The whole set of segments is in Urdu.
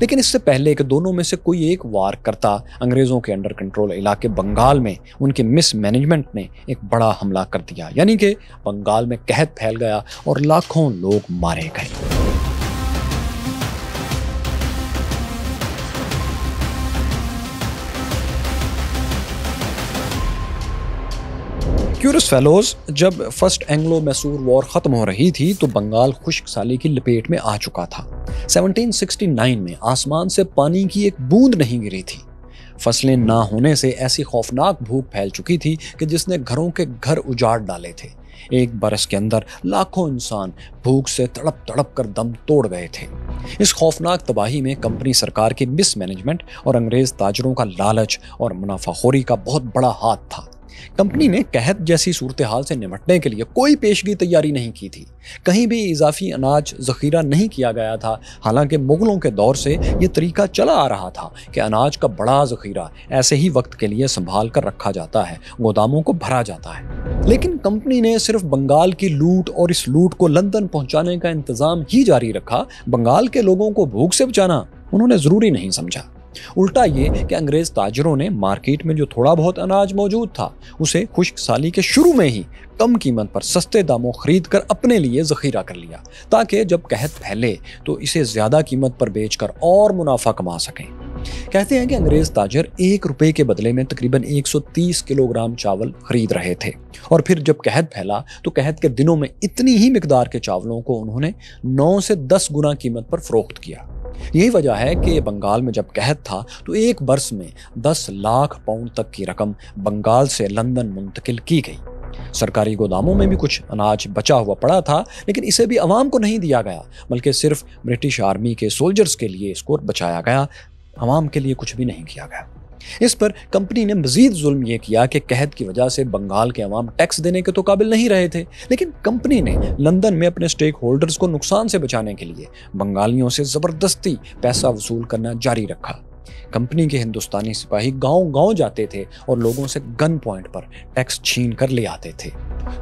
لیکن اس سے پہلے کہ دونوں میں سے کوئی ایک وار کرتا، انگریزوں کے انڈر کنٹرول علاقے بنگال میں ان کے مس مینجمنٹ نے ایک بڑا حملہ کر دیا، یعنی کہ بنگال میں قحط پھیل گیا اور لاکھوں لوگ مارے گئے۔ کیورس فیلوز، جب فرسٹ اینگلو میسور وار ختم ہو رہی تھی تو بنگال خشک سالی کی لپیٹ میں آ چکا تھا۔ 1769 میں آسمان سے پانی کی ایک بوند نہیں گری تھی۔ فصلیں نہ ہونے سے ایسی خوفناک بھوک پھیل چکی تھی کہ جس نے گھروں کے گھر اجاڑ ڈالے تھے۔ ایک برس کے اندر لاکھوں انسان بھوک سے تڑپ تڑپ کر دم توڑ گئے تھے۔ اس خوفناک تباہی میں کمپنی سرکار کی مس مینجمنٹ اور انگریز تاجروں کا لالچ اور منافع خوری کا بہت بڑا ہاتھ تھا۔ کمپنی نے قحط جیسی صورتحال سے نمٹنے کے لیے کوئی پیشگی تیاری نہیں کی تھی۔ کہیں بھی اضافی اناج ذخیرہ نہیں کیا گیا تھا، حالانکہ مغلوں کے دور سے یہ طریقہ چلا آ رہا تھا کہ اناج کا بڑا ذخیرہ ایسے ہی وقت کے لیے سنبھال کر رکھا جاتا ہے، گوداموں کو بھرا جاتا ہے۔ لیکن کمپنی نے صرف بنگال کی لوٹ اور اس لوٹ کو لندن پہنچانے کا انتظام ہی جاری رکھا۔ بنگال کے لوگوں کو بھوک سے بچانا انہوں نے ضروری نہیں سمجھا۔ الٹا یہ کہ انگریز تاجروں نے مارکیٹ میں جو تھوڑا بہت اناج موجود تھا اسے خشک سالی کے شروع میں ہی کم قیمت پر سستے داموں خرید کر اپنے لیے ذخیرہ کر لیا، تاکہ جب قحط پھیلے تو اسے زیادہ قیمت پر بیچ کر اور منافع کما سکیں۔ کہتے ہیں کہ انگریز تاجر 1 روپے کے بدلے میں تقریباً 130 کلو گرام چاول خرید رہے تھے، اور پھر جب قحط پھیلا تو قحط کے دنوں میں اتنی ہی مقدار کے چاولوں کو انہوں نے 9 سے 10 گنا قیمت پر فروخت کیا۔ یہی وجہ ہے کہ بنگال میں جب قحط تھا تو ایک برس میں 10 لاکھ پاؤنڈ تک کی رقم بنگال سے لندن منتقل کی گئی۔ سرکاری گوداموں میں بھی کچھ اناج بچا ہوا پڑا تھا، لیکن اسے بھی عوام کو نہیں دیا گیا، بلکہ صرف برٹش آرمی کے سولجرز کے لیے اس کو بچایا گیا، عوام کے لیے کچھ بھی نہیں کیا گیا۔ اس پر کمپنی نے مزید ظلم یہ کیا کہ قحط کی وجہ سے بنگال کے عوام ٹیکس دینے کے تو قابل نہیں رہے تھے، لیکن کمپنی نے لندن میں اپنے سٹیک ہولڈرز کو نقصان سے بچانے کے لیے بنگالیوں سے زبردستی پیسہ وصول کرنا جاری رکھا۔ کمپنی کے ہندوستانی سپاہی گاؤں گاؤں جاتے تھے اور لوگوں سے گن پوائنٹ پر ٹیکس چھین کر لے آتے تھے۔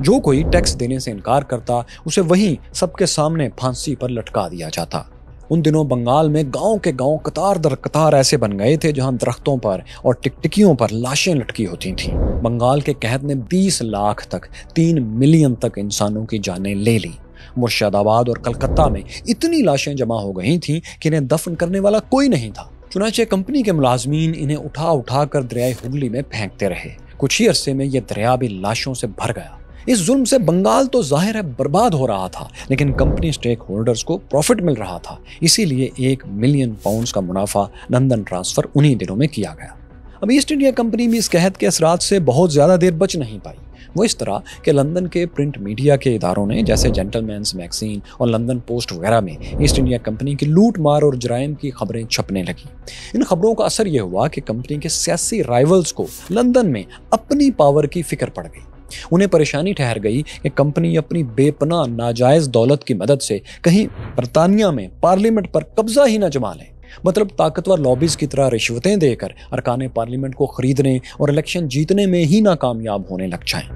جو کوئی ٹیکس دینے سے انکار کرتا اسے وہیں سب کے سامنے پھانسی پر لٹکا دیا جاتا۔ ان دنوں بنگال میں گاؤں کے گاؤں قطار در قطار ایسے بن گئے تھے جہاں درختوں پر اور ٹکٹکیوں پر لاشیں لٹکی ہوتی تھیں۔ بنگال کے قحط نے 20 لاکھ تک 3 ملین تک انسانوں کی جانیں لے لی۔ مرشد آباد اور کلکتہ میں اتنی لاشیں جمع ہو گئی تھیں کہ انہیں دفن کرنے والا کوئی نہیں تھا۔ چنانچہ کمپنی کے ملازمین انہیں اٹھا اٹھا کر دریائے ہگلی میں پھینکتے رہے۔ کچھ ہی عرصے میں یہ دریا بھی لاشوں سے بھر گیا۔ اس ظلم سے بنگال تو ظاہر ہے برباد ہو رہا تھا، لیکن کمپنی سٹیک ہولڈرز کو پروفٹ مل رہا تھا، اسی لیے 1 ملین پاؤنڈز کا منافع لندن ٹرانسفر انہی دنوں میں کیا گیا۔ اب ایسٹ انڈیا کمپنی بھی اس قحط کے اثرات سے بہت زیادہ دیر بچ نہیں پائی۔ وہ اس طرح کہ لندن کے پرنٹ میڈیا کے اداروں نے جیسے جینٹل مینز میگزین اور لندن پوسٹ وغیرہ میں ایسٹ انڈیا کمپنی کی لوٹ مار اور جرائم کی خبریں چھپنے لگیں۔ ان خبروں کا اثر یہ ہوا کہ کمپنی کے سیاسی رائیولز کو لندن میں اپنی پاور کی فکر پڑ گئی۔ انہیں پریشانی ٹھہر گئی کہ کمپنی اپنی بے پناہ ناجائز دولت کی مدد سے کہیں برطانیہ میں پارلیمنٹ پر قبضہ ہی نہ جما لیں، مطلب طاقتور لابیز کی طرح رشوتیں دے کر ارکان پارلیمنٹ کو خریدنے اور الیکشن جیتنے میں ہی ناکامیاب ہونے لگ جائیں۔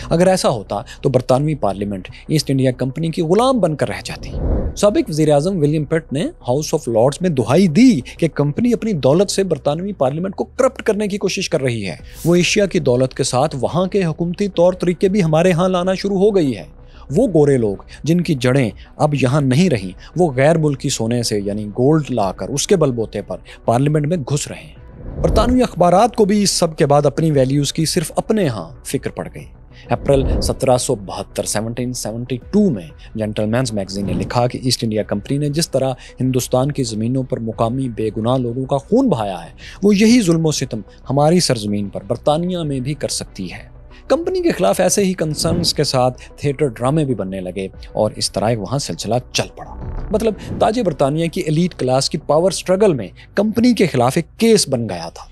اگر ایسا ہوتا تو برطانوی پارلیمنٹ ایسٹ انڈیا کمپنی کی غلام بن کر رہ جاتی۔ سابق وزیر اعظم ولیم پٹ نے ہاؤس آف لارڈز میں دہائی دی کہ کمپنی اپنی دولت سے برطانوی پارلیمنٹ کو کرپٹ کرنے کی کوشش کر رہی ہے۔ وہ ایشیا کی دولت کے ساتھ وہاں کے حکومتی طور طریقے بھی ہمارے ہاں لانا شروع ہو گئی ہے۔ وہ گورے لوگ جن کی جڑیں اب یہاں نہیں رہیں، وہ غیر ملکی سونے سے یعنی گولڈ لا کر اس کے بل بوتے پر پارلیمنٹ میں گھس رہے ہیں۔ برطانوی اخبارات کو بھی اس سب کے بعد اپنی ویلیوز کی صرف اپنے ہاں فکر پڑ گئی۔ اپریل 1772 میں جینٹل مینز میگزین نے لکھا کہ ایسٹ انڈیا کمپنی نے جس طرح ہندوستان کی زمینوں پر مقامی بے گناہ لوگوں کا خون بہایا ہے، وہ یہی ظلم و ستم ہماری سرزمین پر برطانیہ میں بھی کر سکتی ہے۔ کمپنی کے خلاف ایسے ہی کنسرنز کے ساتھ تھیٹر ڈرامے بھی بننے لگے اور اس طرح وہاں سلسلہ چل پڑا۔ مطلب تاج برطانیہ کی ایلیٹ کلاس کی پاور سٹرگل میں کمپنی کے خلاف ایک کیس بن گیا تھا۔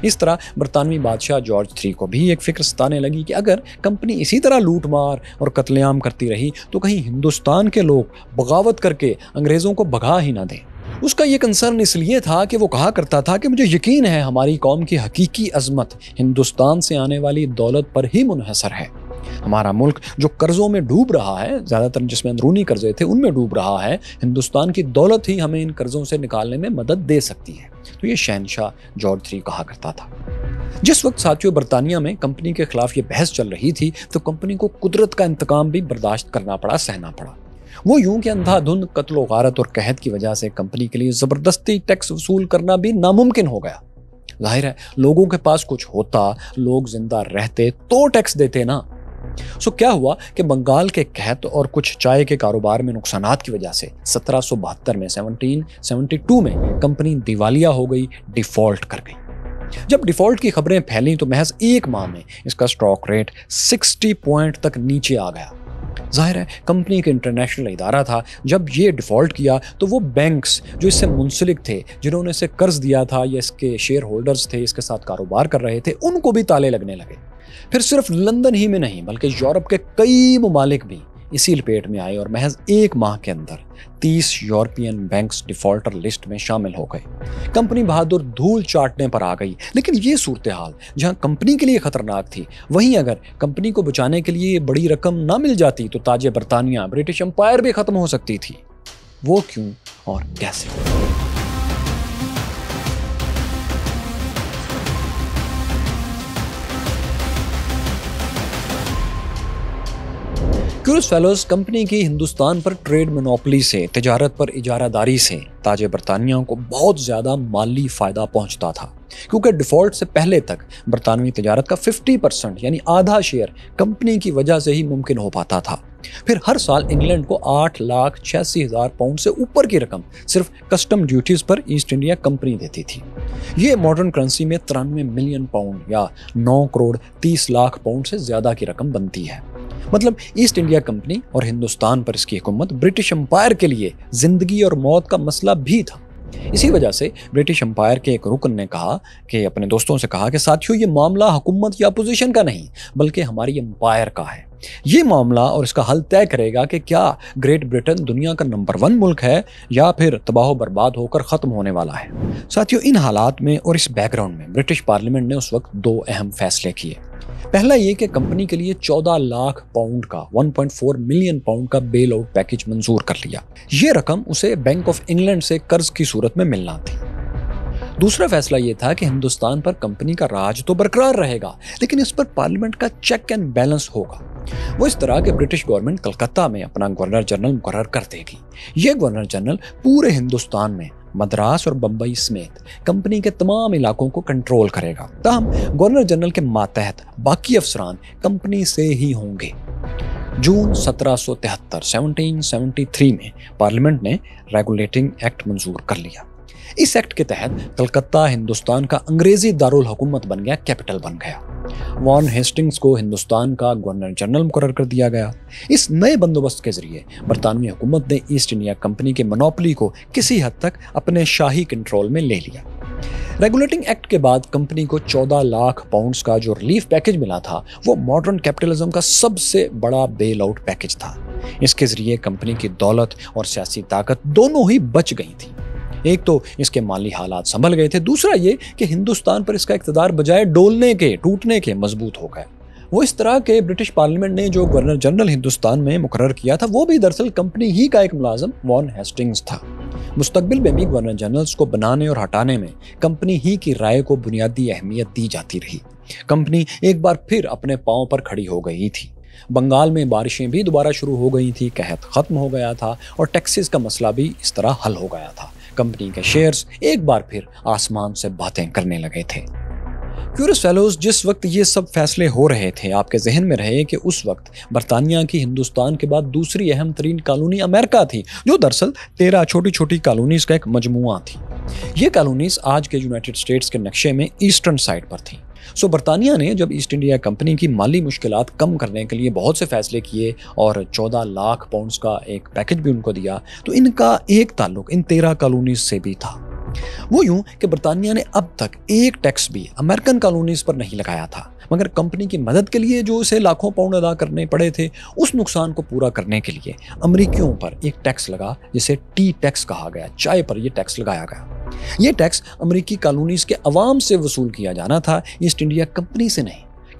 اس طرح برطانوی بادشاہ جارج 3 کو بھی ایک فکر ستانے لگی کہ اگر کمپنی اسی طرح لوٹ مار اور قتل عام کرتی رہی تو کہیں ہندوستان کے لوگ بغاوت کر کے انگریزوں کو بھگا ہی نہ دیں۔ اس کا یہ کنسرن اس لیے تھا کہ وہ کہا کرتا تھا کہ مجھے یقین ہے ہماری قوم کی حقیقی عظمت ہندوستان سے آنے والی دولت پر ہی منحصر ہے۔ ہمارا ملک جو قرضوں میں ڈوب رہا ہے، زیادہ تر جس میں اندرونی قرضے تھے ان میں ڈوب رہا ہے، ہندوستان کی دولت ہی ہمیں ان قرضوں سے نکالنے میں مدد دے سکتی ہے۔ تو یہ شہنشاہ جارج III کہا کرتا تھا۔ جس وقت ساتھیوں برطانیہ میں کمپنی کے خلاف یہ بحث چل رہی تھی تو کمپنی کو قدرت کا انتقام بھی برداشت کرنا پڑا، سہنا پڑا۔ وہ یوں کہ اندھا دھند قتل و غارت اور قحط کی وجہ سے کمپنی کے لیے زبردستی ٹیکس وصول کرنا بھی ناممکن ہو گیا۔ ظاہر ہے لوگوں کے پاس کچھ ہوتا، لوگ زندہ رہتے تو ٹیکس دیتے نا۔ کیا ہوا کہ بنگال کے قحط اور کچھ چائے کے کاروبار میں نقصانات کی وجہ سے 1772 میں 1772 میں کمپنی دیوالیہ ہو گئی، ڈیفالٹ کر گئی۔ جب ڈیفالٹ کی خبریں پھیلیں تو محض ایک ماہ میں اس کا اسٹاک ریٹ 60 پوائنٹ تک نیچے آ گیا۔ ظاہر ہے کمپنی کے انٹرنیشنل ادارہ تھا، جب یہ ڈیفالٹ کیا تو وہ بینکس جو اس سے منسلک تھے، جنہوں نے اسے قرض دیا تھا یا اس کے شیئر ہولڈرز تھے، اس کے ساتھ کاروبار کر رہے تھے، ان کو بھی تالے لگنے لگے۔ پھر صرف لندن ہی میں نہیں بلکہ یورپ کے کئی ممالک بھی اسی لپیٹ میں آئے اور محض ایک ماہ کے اندر 30 یورپین بینکس ڈیفالٹر لسٹ میں شامل ہو گئے۔ کمپنی بہادر دھول چاٹنے پر آ گئی، لیکن یہ صورتحال جہاں کمپنی کے لیے خطرناک تھی، وہیں اگر کمپنی کو بچانے کے لیے بڑی رقم نہ مل جاتی تو تاج برطانیہ، برٹش امپائر بھی ختم ہو سکتی تھی۔ وہ کیوں اور کیسے؟ کیورس فیلوز کمپنی کی ہندوستان پر ٹریڈ مونوپلی سے، تجارت پر اجارہ داری سے تاج برطانیہ کو بہت زیادہ مالی فائدہ پہنچتا تھا، کیونکہ ڈیفالٹ سے پہلے تک برطانوی تجارت کا 50% یعنی آدھا شیئر کمپنی کی وجہ سے ہی ممکن ہو پاتا تھا۔ پھر ہر سال انگلینڈ کو 8,86,000 پاؤنڈ سے اوپر کی رقم صرف کسٹم ڈیوٹیز پر ایسٹ انڈیا کمپنی دیتی تھی۔ یہ ماڈرن کرنسی میں 93 ملین پاؤنڈ یا 9 کروڑ 30 لاکھ پاؤنڈ سے زیادہ کی رقم بنتی ہے۔ مطلب ایسٹ انڈیا کمپنی اور ہندوستان پر اس کی حکومت برٹش امپائر کے لیے زندگی اور موت کا مسئلہ بھی تھا۔ اسی وجہ سے برٹش امپائر کے ایک رکن نے کہا کہ اپنے دوستوں سے کہا کہ ساتھیوں یہ معاملہ حکومت یا اپوزیشن کا نہیں بلکہ ہماری امپائر کا ہے۔ یہ معاملہ اور اس کا حل طے کرے گا کہ کیا گریٹ برٹن دنیا کا نمبر 1 ملک ہے یا پھر تباہ و برباد ہو کر ختم ہونے والا ہے۔ ساتھیوں ان حالات میں اور اس بیک گراؤنڈ میں برٹش پارلیمنٹ نے اس وقت 2 اہم فیصلے کیے۔ پہلا یہ کہ کمپنی کے لیے 14 لاکھ پاؤنڈ کا 1.4 ملین پاؤنڈ کا بیل آؤٹ پیکج منظور کر لیا۔ یہ رقم اسے بینک آف انگلینڈ سے قرض کی صورت میں ملنا تھی۔ دوسرا فیصلہ یہ تھا کہ ہندوستان پر کمپنی کا راج تو برقرار رہے گا لیکن اس پر پارلیمنٹ کا چیک اینڈ بیلنس ہوگا۔ وہ اس طرح کہ برٹش گورنمنٹ کلکتہ میں اپنا گورنر جنرل مقرر کر دے گی۔ یہ گورنر جنرل پورے ہندوستان میں مدراس اور بمبئی سمیت کمپنی کے تمام علاقوں کو کنٹرول کرے گا۔ تاہم گورنر جنرل کے ماتحت باقی افسران کمپنی سے ہی ہوں گے۔ جون 1773 میں پارلیمنٹ نے ریگولیٹنگ ایکٹ منظور کر لیا۔ اس ایکٹ کے تحت کلکتہ ہندوستان کا انگریزی دارالحکومت بن گیا، کیپٹل بن گیا۔ وارن ہیسٹنگز کو ہندوستان کا گورنر جنرل مقرر کر دیا گیا۔ اس نئے بندوبست کے ذریعے برطانوی حکومت نے ایسٹ انڈیا کمپنی کے منوپلی کو کسی حد تک اپنے شاہی کنٹرول میں لے لیا۔ ریگولیٹنگ ایکٹ کے بعد کمپنی کو 14 لاکھ پاؤنڈز کا جو ریلیف پیکج ملا تھا وہ ماڈرن کیپٹلزم کا سب سے بڑا بیل آؤٹ پیکج تھا۔ اس کے ذریعے کمپنی کی دولت اور سیاسی طاقت دونوں ہی بچ گئی تھی۔ ایک تو اس کے مالی حالات سنبھل گئے تھے، دوسرا یہ کہ ہندوستان پر اس کا اقتدار بجائے ڈولنے کے، ٹوٹنے کے مضبوط ہو گئے۔ وہ اس طرح کہ برٹش پارلیمنٹ نے جو گورنر جنرل ہندوستان میں مقرر کیا تھا وہ بھی دراصل کمپنی ہی کا ایک ملازم وارن ہیسٹنگز تھا۔ مستقبل میں بھی گورنر جنرلز کو بنانے اور ہٹانے میں کمپنی ہی کی رائے کو بنیادی اہمیت دی جاتی رہی۔ کمپنی ایک بار پھر اپنے پاؤں پر کھڑی ہو گئی تھی۔ بنگال میں بارشیں بھی دوبارہ شروع ہو گئی تھی، قحط ختم ہو گیا تھا اور ٹیکسز کا مسئلہ بھی اس طرح حل ہو گیا تھا۔ کمپنی کے شیئرز ایک بار پھر آسمان سے باتیں کرنے لگے تھے۔ کیورس فیلوز، جس وقت یہ سب فیصلے ہو رہے تھے آپ کے ذہن میں رہے کہ اس وقت برطانیہ کی ہندوستان کے بعد دوسری اہم ترین کالونی امریکہ تھی، جو دراصل 13 چھوٹی چھوٹی کالونیز کا ایک مجموعہ تھی۔ یہ کالونیز آج کے یونائٹڈ اسٹیٹس کے نقشے میں ایسٹرن سائڈ پر تھیں۔ برطانیہ نے جب ایسٹ انڈیا کمپنی کی مالی مشکلات کم کرنے کے لیے بہت سے فیصلے کیے اور 14 لاکھ پاؤنڈز کا ایک پیکج بھی ان کو دیا تو ان کا ایک تعلق ان 13 کالونیز سے بھی تھا۔ وہ یوں کہ برطانیہ نے اب تک ایک ٹیکس بھی امریکن کالونیز پر نہیں لگایا تھا، مگر کمپنی کی مدد کے لیے جو اسے لاکھوں پاؤنڈ ادا کرنے پڑے تھے اس نقصان کو پورا کرنے کے لیے امریکیوں پر ایک ٹیکس لگا جسے ٹی ٹیکس کہا گیا۔ چائے پر یہ ٹیکس لگایا گیا۔ یہ ٹیکس امریکی کالونیز کے عوام سے وصول کیا جانا تھا، ایسٹ انڈیا کمپنی سے نہیں،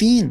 3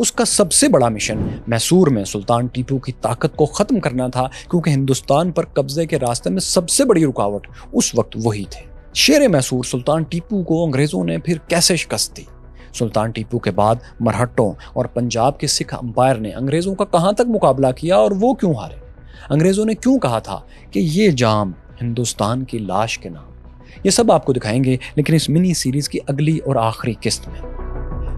اس کا سب سے بڑا مشن میسور میں سلطان ٹیپو کی طاقت کو ختم کرنا تھا، کیونکہ ہندوستان پر قبضے کے راستے میں سب سے بڑی رکاوٹ اس وقت وہی تھے۔ شیر میسور سلطان ٹیپو کو انگریزوں نے پھر کیسے شکست دی؟ سلطان ٹیپو کے بعد مرہٹوں اور پنجاب کے سکھ امپائر نے انگریزوں کا کہاں تک مقابلہ کیا اور وہ کیوں ہارے؟ انگریزوں نے کیوں کہا تھا کہ یہ جام ہندوستان کی لاش کے نام؟ یہ سب آپ کو دکھائیں گے، لیکن اس منی سیریز کی اگلی اور آخری قسط میں۔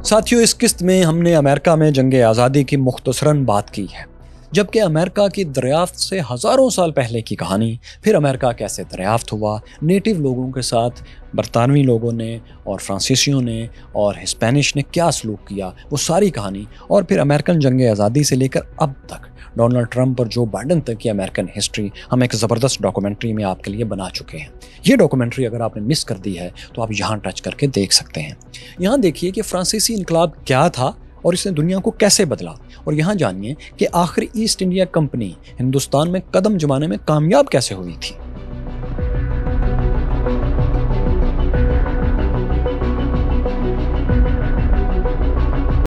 ساتھیو، اس قسط میں ہم نے امریکہ میں جنگ آزادی کی مختصراً بات کی ہے، جبکہ امریکہ کی دریافت سے ہزاروں سال پہلے کی کہانی، پھر امریکہ کیسے دریافت ہوا، نیٹو لوگوں کے ساتھ برطانوی لوگوں نے اور فرانسیسیوں نے اور ہسپینش نے کیا سلوک کیا، وہ ساری کہانی، اور پھر امریکن جنگ آزادی سے لے کر اب تک ڈونلڈ ٹرمپ اور جو بائیڈن تک کی امریکن ہسٹری ہم ایک زبردست ڈاکومنٹری میں آپ کے لیے بنا چکے ہیں۔ یہ ڈاکومنٹری اگر آپ نے مس کر دی ہے تو آپ یہاں ٹچ کر کے دیکھ سکتے ہیں۔ یہاں دیکھیے کہ فرانسیسی انقلاب کیا تھا اور اس نے دنیا کو کیسے بدلا، اور یہاں جانیے کہ آخر ایسٹ انڈیا کمپنی ہندوستان میں قدم جمانے میں کامیاب کیسے ہوئی تھی۔